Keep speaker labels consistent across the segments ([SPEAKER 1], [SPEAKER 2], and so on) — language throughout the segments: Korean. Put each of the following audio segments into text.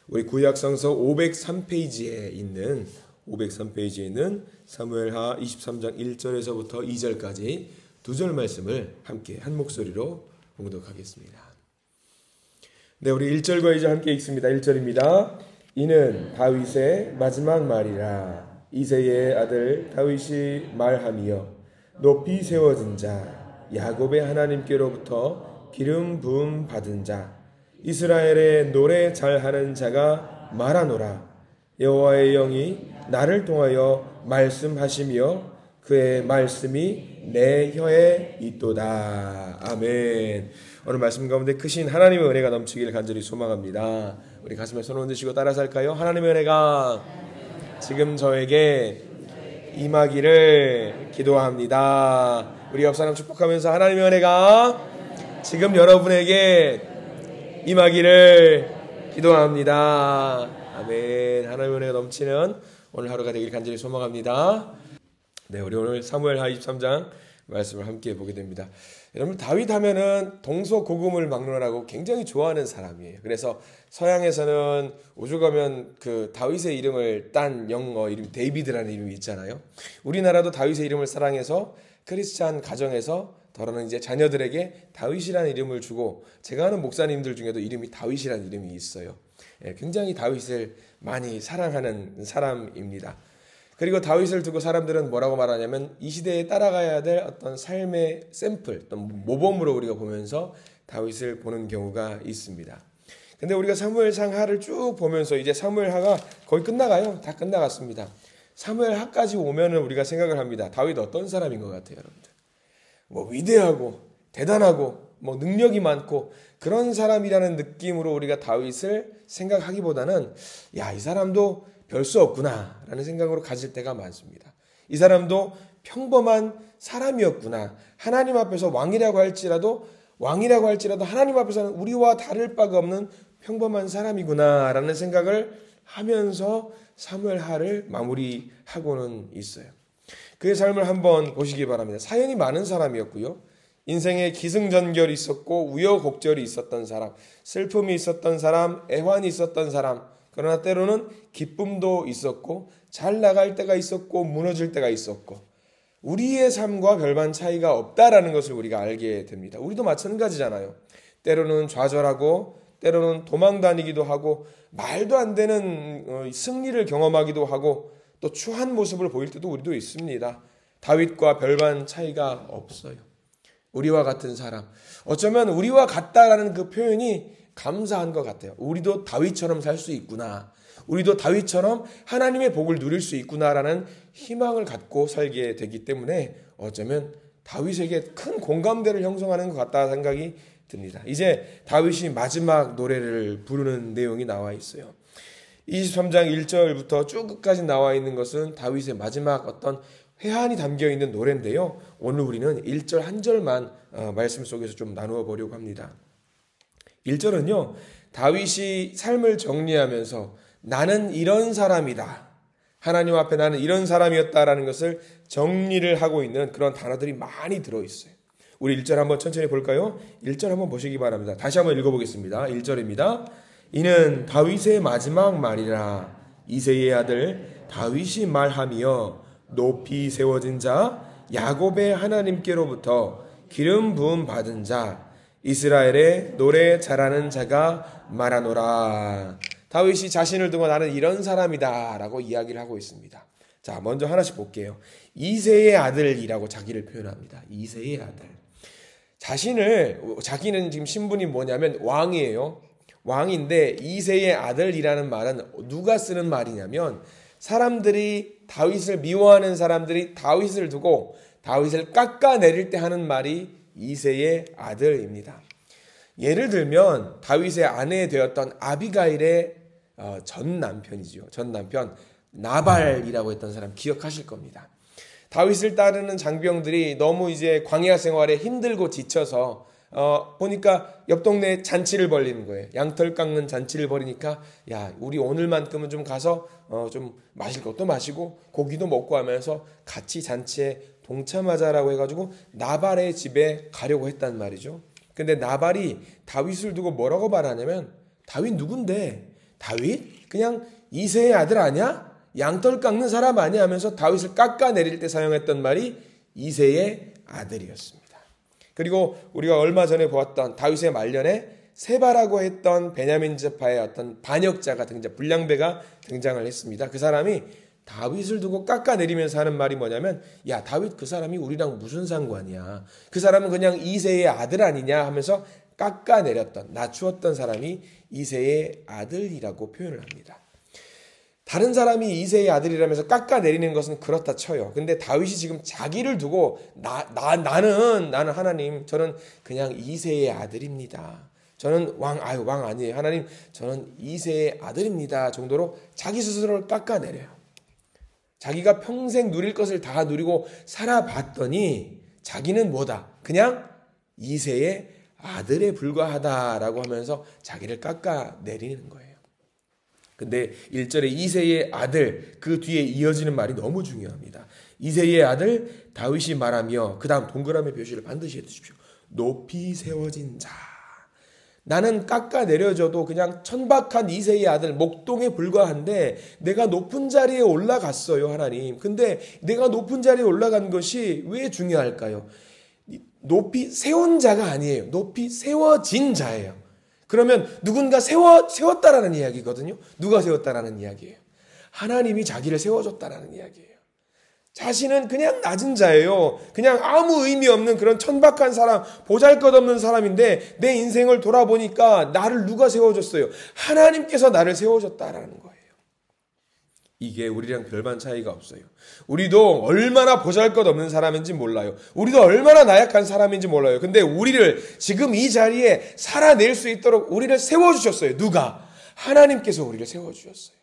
[SPEAKER 1] 우리 구약성서 503페이지에 있는 사무엘하 23장 1절에서부터 2절까지 두 절 말씀을 함께 한 목소리로 봉독하겠습니다. 네, 우리 1절과 2절 함께 읽습니다. 1절입니다. 이는 다윗의 마지막 말이라. 이새의 아들 다윗이 말하며 높이 세워진 자 야곱의 하나님께로부터 기름 부음 받은 자 이스라엘의 노래 잘하는 자가 말하노라. 여호와의 영이 나를 통하여 말씀하시며 그의 말씀이 내 혀에 있도다. 아멘. 오늘 말씀 가운데 크신 하나님의 은혜가 넘치기를 간절히 소망합니다. 우리 가슴에 손을 얹으시고 따라서 할까요? 하나님의 은혜가 지금 저에게 임하기를 기도합니다. 우리 옆 사람 축복하면서 하나님의 은혜가 지금 여러분에게 임하기를 기도합니다. 아멘. 하나님의 은혜가 넘치는 오늘 하루가 되길 간절히 소망합니다. 네, 우리 오늘 사무엘하 23장 말씀을 함께 보게 됩니다. 여러분, 다윗 하면은 동서고금을 막론하고 굉장히 좋아하는 사람이에요. 그래서 서양에서는 오죽하면 그 다윗의 이름을 딴 영어 이름 데이비드라는 이름이 있잖아요. 우리나라도 다윗의 이름을 사랑해서 크리스찬 가정에서 더러는 이제 자녀들에게 다윗이라는 이름을 주고, 제가 아는 목사님들 중에도 이름이 다윗이라는 이름이 있어요. 굉장히 다윗을 많이 사랑하는 사람입니다. 그리고 다윗을 두고 사람들은 뭐라고 말하냐면 이 시대에 따라가야 될 어떤 삶의 샘플, 어떤 모범으로 우리가 보면서 다윗을 보는 경우가 있습니다. 근데 우리가 사무엘상하를 쭉 보면서 이제 사무엘하가 거의 끝나가요. 다 끝나갔습니다. 사무엘하까지 오면은 우리가 생각을 합니다. 다윗 어떤 사람인 것 같아요, 여러분들? 뭐 위대하고 대단하고 뭐 능력이 많고 그런 사람이라는 느낌으로 우리가 다윗을 생각하기보다는 야, 이 사람도 별 수 없구나 라는 생각으로 가질 때가 많습니다. 이 사람도 평범한 사람이었구나. 하나님 앞에서 왕이라고 할지라도 하나님 앞에서는 우리와 다를 바가 없는 평범한 사람이구나 라는 생각을 하면서 사무엘하를 마무리하고는 있어요. 그의 삶을 한번 보시기 바랍니다. 사연이 많은 사람이었고요. 인생에 기승전결이 있었고 우여곡절이 있었던 사람, 슬픔이 있었던 사람, 애환이 있었던 사람, 그러나 때로는 기쁨도 있었고 잘 나갈 때가 있었고 무너질 때가 있었고 우리의 삶과 별반 차이가 없다라는 것을 우리가 알게 됩니다. 우리도 마찬가지잖아요. 때로는 좌절하고 때로는 도망다니기도 하고 말도 안 되는 승리를 경험하기도 하고 또 추한 모습을 보일 때도 우리도 있습니다. 다윗과 별반 차이가 없어요. 우리와 같은 사람. 어쩌면 우리와 같다라는 그 표현이 감사한 것 같아요. 우리도 다윗처럼 살 수 있구나. 우리도 다윗처럼 하나님의 복을 누릴 수 있구나라는 희망을 갖고 살게 되기 때문에 어쩌면 다윗에게 큰 공감대를 형성하는 것 같다 생각이 듭니다. 이제 다윗이 마지막 노래를 부르는 내용이 나와 있어요. 23장 1절부터 쭉 끝까지 나와 있는 것은 다윗의 마지막 어떤 회한이 담겨 있는 노래인데요. 오늘 우리는 1절 한 절만 말씀 속에서 좀 나누어 보려고 합니다. 1절은요. 다윗이 삶을 정리하면서 나는 이런 사람이다. 하나님 앞에 나는 이런 사람이었다라는 것을 정리를 하고 있는 그런 단어들이 많이 들어있어요. 우리 1절 한번 천천히 볼까요? 1절 한번 보시기 바랍니다. 다시 한번 읽어보겠습니다. 1절입니다. 이는 다윗의 마지막 말이라. 이새의 아들 다윗이 말하며 높이 세워진 자 야곱의 하나님께로부터 기름 부음 받은 자 이스라엘의 노래 잘하는 자가 말하노라. 다윗이 자신을 두고 나는 이런 사람이다 라고 이야기를 하고 있습니다. 자, 먼저 하나씩 볼게요. 이새의 아들이라고 자기를 표현합니다. 이새의 아들. 자기는 지금 신분이 뭐냐면 왕이에요. 왕인데 이새의 아들이라는 말은 누가 쓰는 말이냐면 사람들이 다윗을 미워하는 사람들이 다윗을 두고 다윗을 깎아내릴 때 하는 말이 이새의 아들입니다. 예를 들면 다윗의 아내 되었던 아비가일의 전 남편이죠. 전 남편 나발이라고 했던 사람 기억하실 겁니다. 다윗을 따르는 장병들이 너무 이제 광야 생활에 힘들고 지쳐서 보니까 옆 동네에 잔치를 벌리는 거예요. 양털 깎는 잔치를 벌이니까 야, 우리 오늘만큼은 좀 가서 좀 마실 것도 마시고 고기도 먹고 하면서 같이 잔치에 동참하자라고 해가지고 나발의 집에 가려고 했단 말이죠. 근데 나발이 다윗을 두고 뭐라고 말하냐면 다윗 누군데? 다윗? 그냥 이새의 아들 아니야? 양털 깎는 사람 아니야? 하면서 다윗을 깎아내릴 때 사용했던 말이 이새의 아들이었습니다. 그리고 우리가 얼마 전에 보았던 다윗의 말년에 세바라고 했던 베냐민 지파의 어떤 반역자가 불량배가 등장을 했습니다. 그 사람이 다윗을 두고 깎아내리면서 하는 말이 뭐냐면, 야, 다윗 그 사람이 우리랑 무슨 상관이야? 그 사람은 그냥 이새의 아들 아니냐? 하면서 깎아내렸던, 낮추었던 사람이 이새의 아들이라고 표현을 합니다. 다른 사람이 이새의 아들이라면서 깎아내리는 것은 그렇다 쳐요. 근데 다윗이 지금 자기를 두고 나는 하나님, 저는 그냥 이새의 아들입니다. 저는 왕 아니에요. 하나님, 저는 이새의 아들입니다. 정도로 자기 스스로를 깎아내려요. 자기가 평생 누릴 것을 다 누리고 살아봤더니 자기는 뭐다? 그냥 이새의 아들에 불과하다라고 하면서 자기를 깎아내리는 거예요. 근데 1절에 이새의 아들, 그 뒤에 이어지는 말이 너무 중요합니다. 이새의 아들 다윗이 말하며, 그 다음 동그라미 표시를 반드시 해두십시오. 높이 세워진 자. 나는 깎아내려져도 그냥 천박한 이새의 아들, 목동에 불과한데 내가 높은 자리에 올라갔어요, 하나님. 근데 내가 높은 자리에 올라간 것이 왜 중요할까요? 높이 세운 자가 아니에요. 높이 세워진 자예요. 그러면 누군가 세웠다라는 이야기거든요. 누가 세웠다라는 이야기예요? 하나님이 자기를 세워줬다라는 이야기예요. 자신은 그냥 낮은 자예요. 그냥 아무 의미 없는 그런 천박한 사람, 보잘것없는 사람인데 내 인생을 돌아보니까 나를 누가 세워줬어요? 하나님께서 나를 세워줬다라는 거예요. 이게 우리랑 별반 차이가 없어요. 우리도 얼마나 보잘것없는 사람인지 몰라요. 우리도 얼마나 나약한 사람인지 몰라요. 근데 우리를 지금 이 자리에 살아낼 수 있도록 우리를 세워주셨어요. 누가? 하나님께서 우리를 세워주셨어요.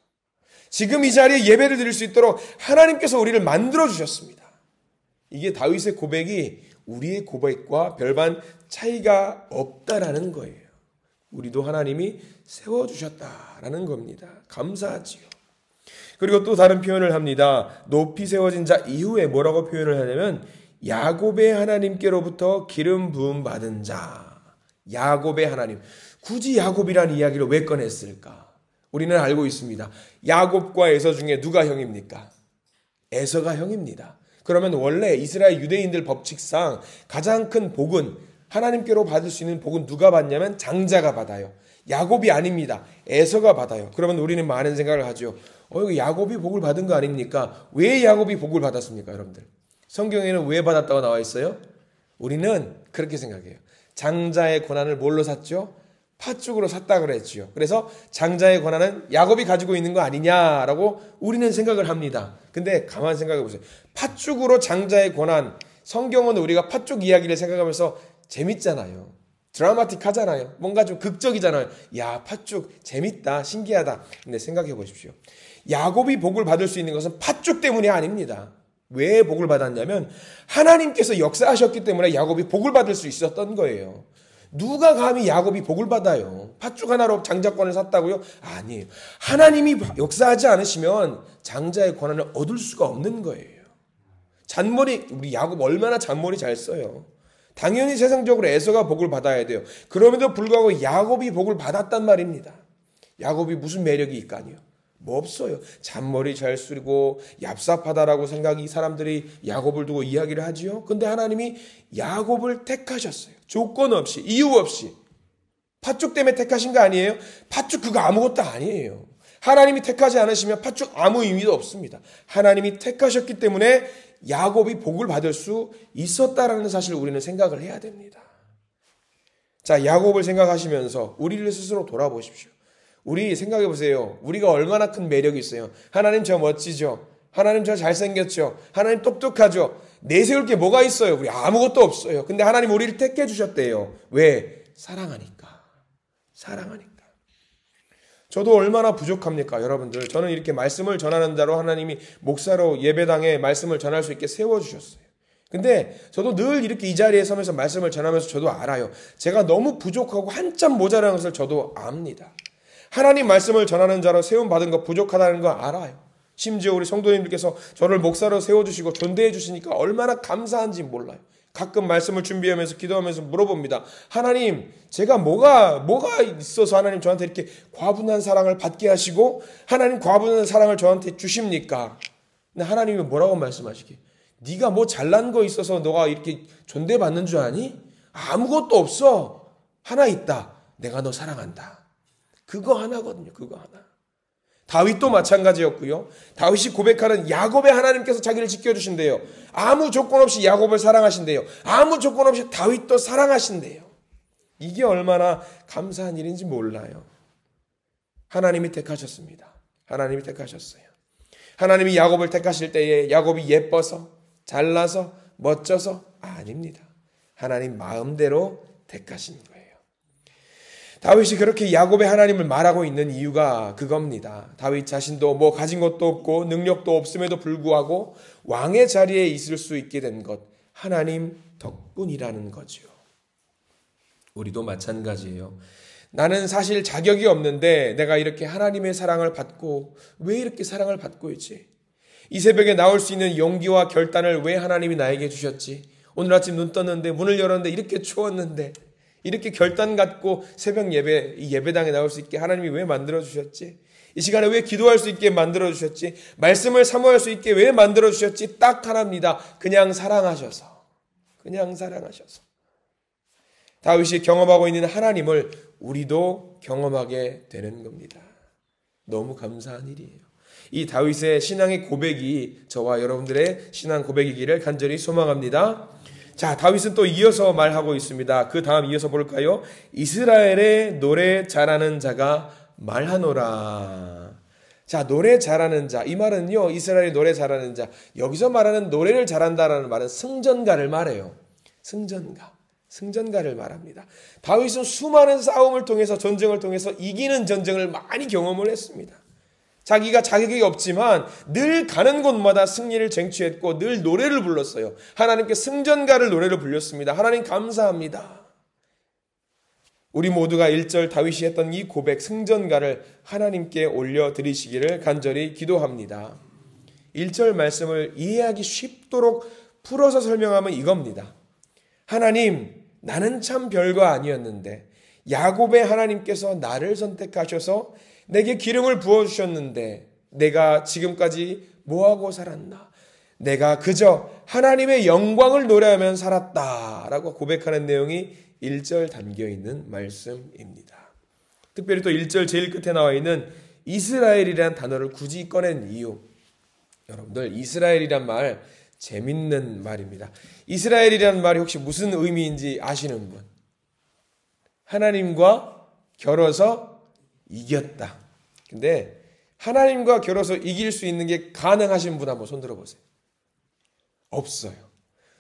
[SPEAKER 1] 지금 이 자리에 예배를 드릴 수 있도록 하나님께서 우리를 만들어주셨습니다. 이게 다윗의 고백이 우리의 고백과 별반 차이가 없다라는 거예요. 우리도 하나님이 세워주셨다라는 겁니다. 감사하지요. 그리고 또 다른 표현을 합니다. 높이 세워진 자 이후에 뭐라고 표현을 하냐면, 야곱의 하나님께로부터 기름 부음 받은 자. 야곱의 하나님. 굳이 야곱이라는 이야기를 왜 꺼냈을까? 우리는 알고 있습니다. 야곱과 에서 중에 누가 형입니까? 에서가 형입니다. 그러면 원래 이스라엘 유대인들 법칙상 가장 큰 복은, 하나님께로 받을 수 있는 복은 누가 받냐면 장자가 받아요. 야곱이 아닙니다. 에서가 받아요. 그러면 우리는 많은 생각을 하죠. 이거 야곱이 복을 받은 거 아닙니까? 왜 야곱이 복을 받았습니까, 여러분들? 성경에는 왜 받았다고 나와 있어요? 우리는 그렇게 생각해요. 장자의 권한을 뭘로 샀죠? 팥죽으로 샀다고 그랬지요. 그래서 장자의 권한은 야곱이 가지고 있는 거 아니냐라고 우리는 생각을 합니다. 근데 가만히 생각해 보세요. 팥죽으로 장자의 권한, 성경은 우리가 팥죽 이야기를 생각하면서 재밌잖아요. 드라마틱하잖아요. 뭔가 좀 극적이잖아요. 야, 팥죽 재밌다, 신기하다. 근데 생각해 보십시오. 야곱이 복을 받을 수 있는 것은 팥죽 때문이 아닙니다. 왜 복을 받았냐면 하나님께서 역사하셨기 때문에 야곱이 복을 받을 수 있었던 거예요. 누가 감히 야곱이 복을 받아요? 팥죽 하나로 장자권을 샀다고요? 아니에요. 하나님이 역사하지 않으시면 장자의 권한을 얻을 수가 없는 거예요. 잔머리, 우리 야곱 얼마나 잔머리 잘 써요. 당연히 세상적으로 에서가 복을 받아야 돼요. 그럼에도 불구하고 야곱이 복을 받았단 말입니다. 야곱이 무슨 매력이 있까니요? 뭐 없어요. 잔머리 잘 쓰고 얍삽하다라고 생각이 사람들이 야곱을 두고 이야기를 하지요. 근데 하나님이 야곱을 택하셨어요. 조건 없이, 이유 없이. 팥죽 때문에 택하신 거 아니에요? 팥죽 그거 아무것도 아니에요. 하나님이 택하지 않으시면 팥죽 아무 의미도 없습니다. 하나님이 택하셨기 때문에 야곱이 복을 받을 수 있었다라는 사실을 우리는 생각을 해야 됩니다. 자, 야곱을 생각하시면서 우리를 스스로 돌아보십시오. 우리 생각해 보세요. 우리가 얼마나 큰 매력이 있어요. 하나님 저 멋지죠. 하나님 저 잘생겼죠. 하나님 똑똑하죠. 내세울 게 뭐가 있어요? 우리 아무것도 없어요. 근데 하나님 우리를 택해 주셨대요. 왜? 사랑하니까. 사랑하니까. 저도 얼마나 부족합니까, 여러분들. 저는 이렇게 말씀을 전하는 자로 하나님이 목사로 예배당에 말씀을 전할 수 있게 세워주셨어요. 근데 저도 늘 이렇게 이 자리에 서면서 말씀을 전하면서 저도 알아요. 제가 너무 부족하고 한참 모자라는 것을 저도 압니다. 하나님 말씀을 전하는 자로 세움받은 거 부족하다는 거 알아요. 심지어 우리 성도님들께서 저를 목사로 세워주시고 존대해 주시니까 얼마나 감사한지 몰라요. 가끔 말씀을 준비하면서 기도하면서 물어봅니다. 하나님, 제가 뭐가 있어서 하나님 저한테 이렇게 과분한 사랑을 받게 하시고 하나님 과분한 사랑을 저한테 주십니까? 근데 하나님이 뭐라고 말씀하시게? 네가 뭐 잘난 거 있어서 너가 이렇게 존대받는 줄 아니? 아무것도 없어. 하나 있다. 내가 너 사랑한다. 그거 하나거든요. 그거 하나. 다윗도 마찬가지였고요. 다윗이 고백하는 야곱의 하나님께서 자기를 지켜주신대요. 아무 조건 없이 야곱을 사랑하신대요. 아무 조건 없이 다윗도 사랑하신대요. 이게 얼마나 감사한 일인지 몰라요. 하나님이 택하셨습니다. 하나님이 택하셨어요. 하나님이 야곱을 택하실 때에 야곱이 예뻐서 잘나서 멋져서 아닙니다. 하나님 마음대로 택하신 거예요. 다윗이 그렇게 야곱의 하나님을 말하고 있는 이유가 그겁니다. 다윗 자신도 뭐 가진 것도 없고 능력도 없음에도 불구하고 왕의 자리에 있을 수 있게 된 것, 하나님 덕분이라는 거죠. 우리도 마찬가지예요. 나는 사실 자격이 없는데 내가 이렇게 하나님의 사랑을 받고 왜 이렇게 사랑을 받고 있지? 이 새벽에 나올 수 있는 용기와 결단을 왜 하나님이 나에게 주셨지? 오늘 아침 눈 떴는데 문을 열었는데 이렇게 추웠는데 이렇게 결단 갖고 새벽 예배, 이 예배당에 나올 수 있게 하나님이 왜 만들어주셨지? 이 시간에 왜 기도할 수 있게 만들어주셨지? 말씀을 사모할 수 있게 왜 만들어주셨지? 딱 하나입니다. 그냥 사랑하셔서. 그냥 사랑하셔서. 다윗이 경험하고 있는 하나님을 우리도 경험하게 되는 겁니다. 너무 감사한 일이에요. 이 다윗의 신앙의 고백이 저와 여러분들의 신앙 고백이기를 간절히 소망합니다. 자, 다윗은 또 이어서 말하고 있습니다. 그 다음 이어서 볼까요? 이스라엘의 노래 잘하는 자가 말하노라. 자, 노래 잘하는 자. 이 말은요, 이스라엘의 노래 잘하는 자. 여기서 말하는 노래를 잘한다라는 말은 승전가를 말해요. 승전가를 말합니다. 다윗은 수많은 싸움을 통해서 전쟁을 통해서 이기는 전쟁을 많이 경험을 했습니다. 자기가 자격이 없지만 늘 가는 곳마다 승리를 쟁취했고 늘 노래를 불렀어요. 하나님께 승전가를 노래를 불렸습니다. 하나님 감사합니다. 우리 모두가 1절 다윗이 했던 이 고백 승전가를 하나님께 올려드리시기를 간절히 기도합니다. 1절 말씀을 이해하기 쉽도록 풀어서 설명하면 이겁니다. 하나님, 나는 참 별거 아니었는데 야곱의 하나님께서 나를 선택하셔서 내게 기름을 부어주셨는데 내가 지금까지 뭐하고 살았나? 내가 그저 하나님의 영광을 노래하며 살았다라고 고백하는 내용이 1절 담겨있는 말씀입니다. 특별히 또 1절 제일 끝에 나와 있는 이스라엘이라는 단어를 굳이 꺼낸 이유. 여러분들 이스라엘이란 말 재밌는 말입니다. 이스라엘이라는 말이 혹시 무슨 의미인지 아시는 분? 하나님과 겨뤄서 이겼다. 근데 하나님과 겨뤄서 이길 수 있는 게 가능하신 분 한번 손 들어보세요. 없어요.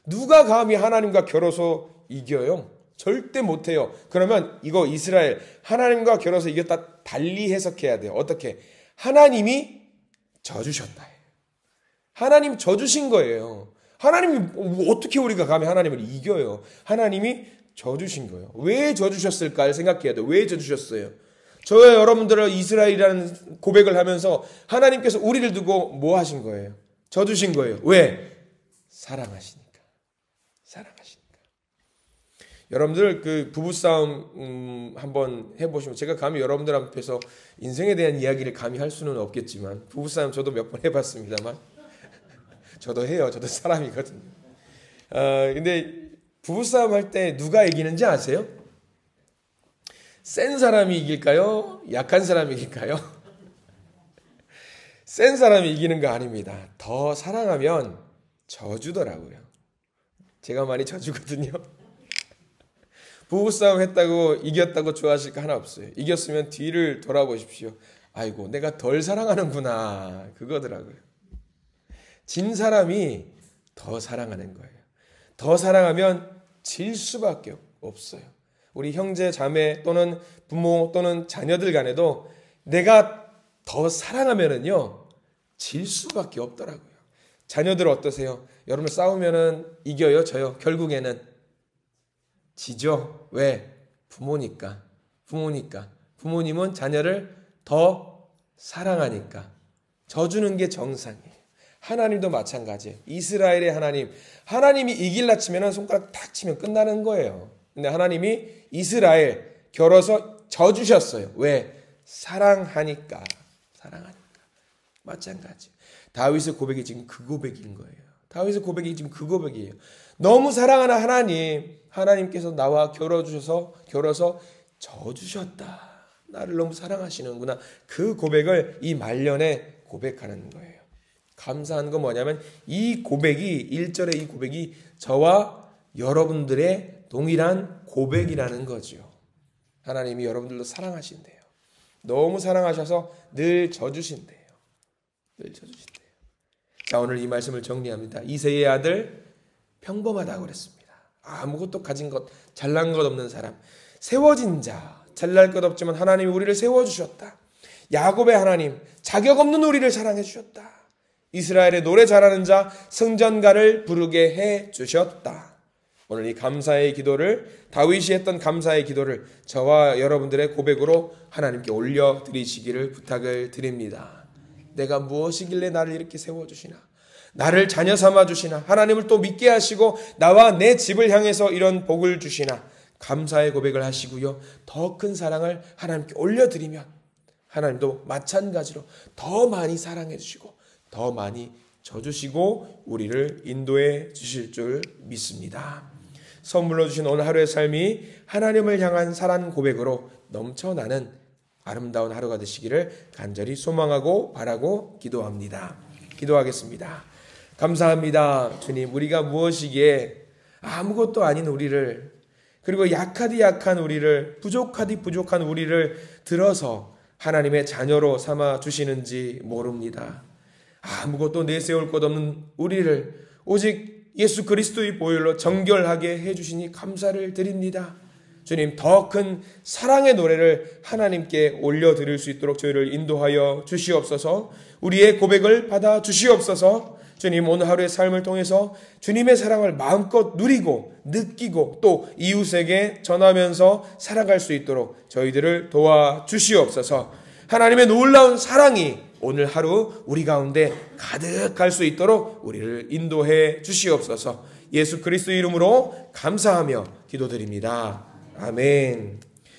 [SPEAKER 1] 누가 감히 하나님과 겨뤄서 이겨요? 절대 못해요. 그러면 이거 이스라엘 하나님과 겨뤄서 이겼다 달리 해석해야 돼요. 어떻게? 하나님이 져주셨다. 하나님 져주신 거예요. 하나님이 어떻게 우리가 감히 하나님을 이겨요? 하나님이 져주신 거예요. 왜 져주셨을까를 생각해야 돼요. 왜 져주셨어요? 저와 여러분들은 이스라엘이라는 고백을 하면서 하나님께서 우리를 두고 뭐 하신 거예요? 져주신 거예요. 왜? 사랑하시니까. 여러분들 그 부부싸움 한번 해보시면 제가 감히 여러분들 앞에서 인생에 대한 이야기를 감히 할 수는 없겠지만 부부싸움 저도 몇 번 해봤습니다만 저도 해요. 저도 사람이거든요. 근데 부부싸움 할 때 누가 이기는지 아세요? 센 사람이 이길까요? 약한 사람이 이길까요? 센 사람이 이기는 거 아닙니다. 더 사랑하면 져주더라고요. 제가 많이 져주거든요. 부부싸움 했다고 이겼다고 좋아하실 거 하나 없어요. 이겼으면 뒤를 돌아보십시오. 아이고 내가 덜 사랑하는구나. 그거더라고요. 진 사람이 더 사랑하는 거예요. 더 사랑하면 질 수밖에 없어요. 우리 형제 자매 또는 부모 또는 자녀들 간에도 내가 더 사랑하면은요 질 수밖에 없더라고요. 자녀들 어떠세요? 여러분 싸우면은 이겨요, 져요? 결국에는 지죠. 왜? 부모니까. 부모님은 자녀를 더 사랑하니까 져주는 게 정상이에요. 하나님도 마찬가지예요. 이스라엘의 하나님, 하나님이 이길라 치면 손가락 탁 치면 끝나는 거예요. 근데 하나님이 이스라엘 겨뤄서 져주셨어요. 왜? 사랑하니까. 마찬가지. 다윗의 고백이 지금 그 고백인 거예요. 다윗의 고백이 지금 그 고백이에요. 너무 사랑하는 하나님, 하나님께서 나와 겨뤄서 져주셨다. 나를 너무 사랑하시는구나. 그 고백을 이 말년에 고백하는 거예요. 감사한 건 뭐냐면 이 고백이 1절의 이 고백이 저와 여러분들의 동일한 고백이라는 거죠. 하나님이 여러분들도 사랑하신대요. 너무 사랑하셔서 늘 져주신대요. 자, 오늘 이 말씀을 정리합니다. 이새의 아들 평범하다고 그랬습니다. 아무것도 가진 것, 잘난 것 없는 사람, 세워진 자, 잘날 것 없지만 하나님이 우리를 세워주셨다. 야곱의 하나님, 자격 없는 우리를 사랑해 주셨다. 이스라엘의 노래 잘하는 자, 성전가를 부르게 해 주셨다. 오늘 이 감사의 기도를, 다윗이 했던 감사의 기도를 저와 여러분들의 고백으로 하나님께 올려드리시기를 부탁을 드립니다. 내가 무엇이길래 나를 이렇게 세워주시나, 나를 자녀 삼아주시나, 하나님을 또 믿게 하시고 나와 내 집을 향해서 이런 복을 주시나, 감사의 고백을 하시고요. 더 큰 사랑을 하나님께 올려드리면 하나님도 마찬가지로 더 많이 사랑해 주시고 더 많이 져주시고 우리를 인도해 주실 줄 믿습니다. 선물로 주신 오늘 하루의 삶이 하나님을 향한 사랑 고백으로 넘쳐나는 아름다운 하루가 되시기를 간절히 소망하고 바라고 기도합니다. 기도하겠습니다. 감사합니다. 주님, 우리가 무엇이기에 아무것도 아닌 우리를, 그리고 약하디 약한 우리를, 부족하디 부족한 우리를 들어서 하나님의 자녀로 삼아 주시는지 모릅니다. 아무것도 내세울 것 없는 우리를 오직 예수 그리스도의 보혈로 정결하게 해주시니 감사를 드립니다. 주님, 더 큰 사랑의 노래를 하나님께 올려드릴 수 있도록 저희를 인도하여 주시옵소서. 우리의 고백을 받아 주시옵소서. 주님, 오늘 하루의 삶을 통해서 주님의 사랑을 마음껏 누리고 느끼고 또 이웃에게 전하면서 살아갈 수 있도록 저희들을 도와주시옵소서. 하나님의 놀라운 사랑이 오늘 하루 우리 가운데 가득할 수 있도록 우리를 인도해 주시옵소서. 예수 그리스도 이름으로 감사하며 기도드립니다. 아멘.